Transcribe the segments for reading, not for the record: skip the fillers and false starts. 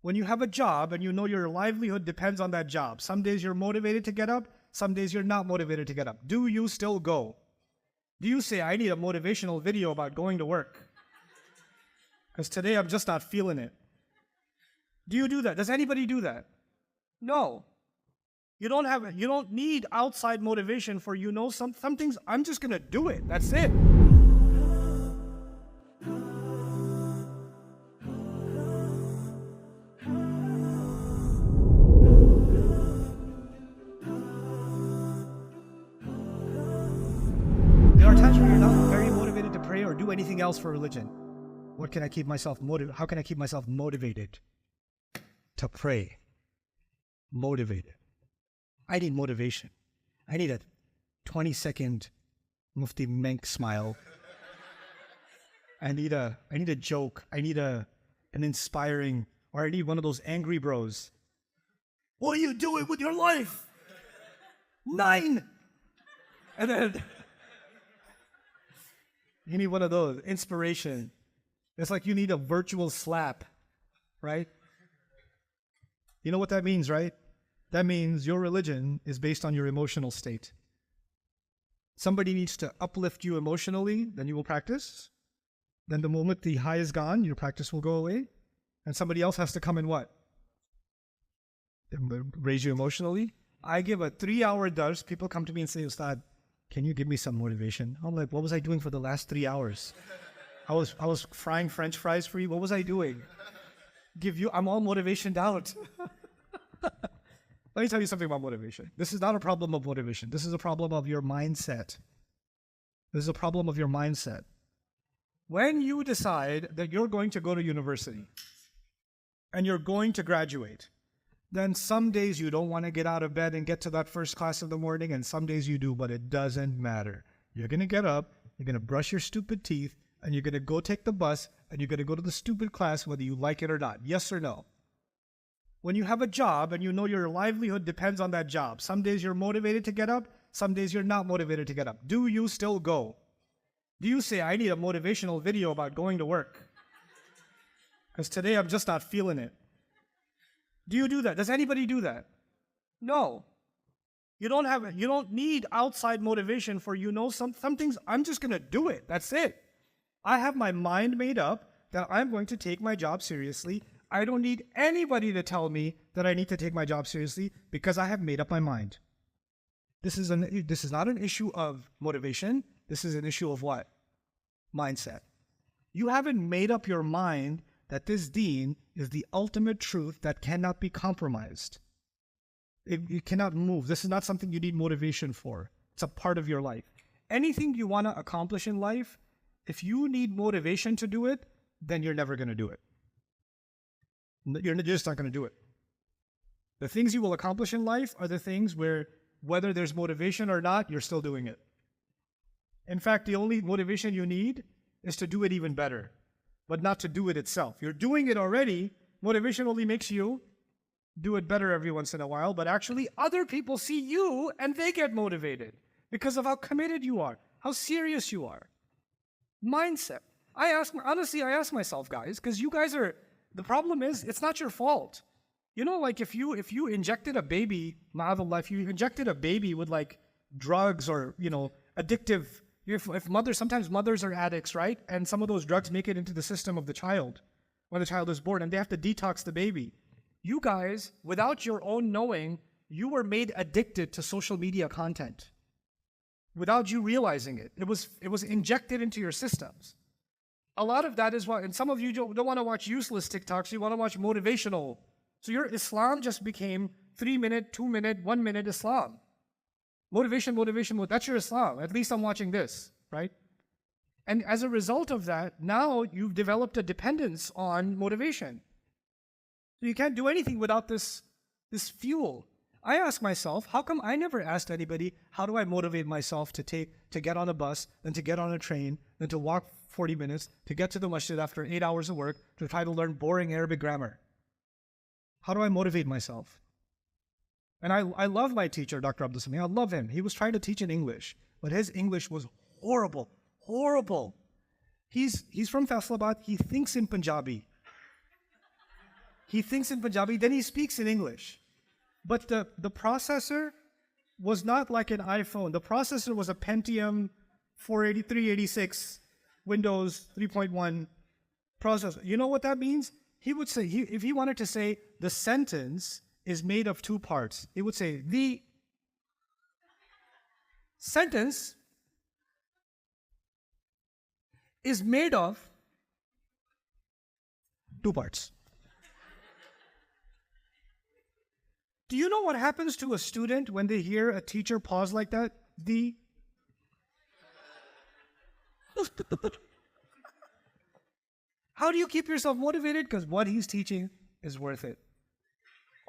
When you have a job and you know your livelihood depends on that job, some days you're motivated to get up, some days you're not motivated to get up. Do you still go? Do you say, I need a motivational video about going to work? Because today I'm just not feeling it. Do you do that? Does anybody do that? No. You don't need outside motivation for some things. I'm just going to do it. That's it. There are times when you're not very motivated to pray or do anything else for religion. How can I keep myself motivated to pray? Motivated. I need motivation. I need a 20-second Mufti Menk smile. I need a joke. I need an inspiring, or I need one of those angry bros. What are you doing with your life? 9. And then you need one of those, inspiration. It's like you need a virtual slap, right? You know what that means, right? That means your religion is based on your emotional state. Somebody needs to uplift you emotionally, then you will practice. Then the moment the high is gone, your practice will go away. And somebody else has to come and what? Raise you emotionally. I give a 3-hour dars. People come to me and say, Ustadh, can you give me some motivation? I'm like, what was I doing for the last 3 hours? I was frying French fries for you. What was I doing? I'm all motivationed out. Let me tell you something about motivation. This is not a problem of motivation. This is a problem of your mindset. This is a problem of your mindset. When you decide that you're going to go to university and you're going to graduate, then some days you don't want to get out of bed and get to that first class in the morning, and some days you do, but it doesn't matter. You're going to get up, you're going to brush your stupid teeth, and you're going to go take the bus, and you're going to go to the stupid class whether you like it or not. Yes or no? When you have a job and you know your livelihood depends on that job, some days you're motivated to get up, some days you're not motivated to get up. Do you still go? Do you say, I need a motivational video about going to work? Because today I'm just not feeling it. Do you do that? Does anybody do that? No. You don't need outside motivation for some things. I'm just going to do it. That's it. I have my mind made up that I'm going to take my job seriously. I don't need anybody to tell me that I need to take my job seriously because I have made up my mind. This is not an issue of motivation. This is an issue of what? Mindset. You haven't made up your mind that this deen is the ultimate truth that cannot be compromised. It cannot move. This is not something you need motivation for. It's a part of your life. Anything you want to accomplish in life, if you need motivation to do it, then you're never going to do it. You're just not going to do it. The things you will accomplish in life are the things where, whether there's motivation or not, you're still doing it. In fact, the only motivation you need is to do it even better, but not to do it itself. You're doing it already. Motivation only makes you do it better every once in a while, but actually other people see you and they get motivated because of how committed you are, how serious you are. Mindset. I ask myself, guys, because you guys are, the problem is, it's not your fault. You know, like if you injected a baby, ma'adallah, if you injected a baby with like drugs or, addictive, sometimes mothers are addicts, right? And some of those drugs make it into the system of the child when the child is born and they have to detox the baby. You guys, without your own knowing, you were made addicted to social media content without you realizing it. It was injected into your systems. A lot of that is why, and some of you don't want to watch useless TikToks, you want to watch motivational. So your Islam just became 3-minute, 2-minute, 1-minute Islam. Motivation, that's your Islam. At least I'm watching this, right? And as a result of that, now you've developed a dependence on motivation. So you can't do anything without this fuel. I ask myself, how come I never asked anybody, how do I motivate myself to get on a bus, then to get on a train, then to walk 40 minutes, to get to the masjid after 8 hours of work, to try to learn boring Arabic grammar? How do I motivate myself? And I love my teacher, Dr. Abdul Sami. I love him. He was trying to teach in English, but his English was horrible, horrible. He's from Faisalabad. He thinks in Punjabi. He thinks in Punjabi, then he speaks in English. But the processor was not like an iPhone. The processor was a Pentium 386 Windows 3.1 processor. You know what that means? He would say, if he wanted to say the sentence is made of two parts, he would say the sentence is made of two parts. Do you know what happens to a student when they hear a teacher pause like that? How do you keep yourself motivated? Because what he's teaching is worth it.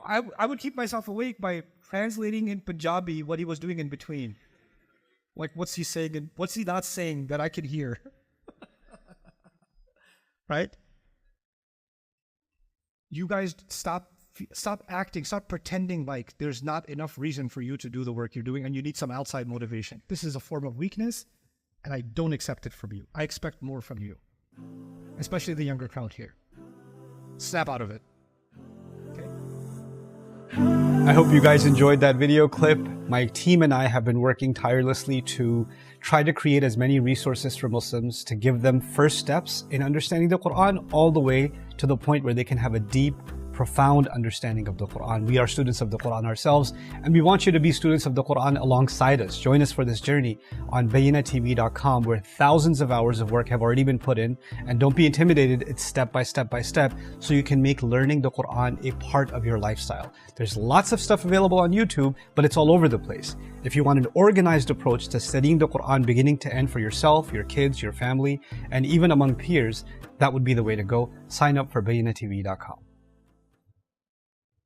I would keep myself awake by translating in Punjabi what he was doing in between. Like, what's he saying and what's he not saying that I can hear? Right? You guys stop acting, stop pretending like there's not enough reason for you to do the work you're doing and you need some outside motivation. This is a form of weakness and I don't accept it from you. I expect more from you, especially the younger crowd here. Snap out of it. Okay? I hope you guys enjoyed that video clip. My team and I have been working tirelessly to try to create as many resources for Muslims to give them first steps in understanding the Quran all the way to the point where they can have a deep, profound understanding of the Quran. We are students of the Quran ourselves, and we want you to be students of the Quran alongside us. Join us for this journey on bayyanah.tv.com, where thousands of hours of work have already been put in. And don't be intimidated, it's step by step by step, so you can make learning the Quran a part of your lifestyle. There's lots of stuff available on YouTube, but it's all over the place. If you want an organized approach to studying the Quran beginning to end for yourself, your kids, your family, and even among peers, that would be the way to go. Sign up for bayyanah.tv.com.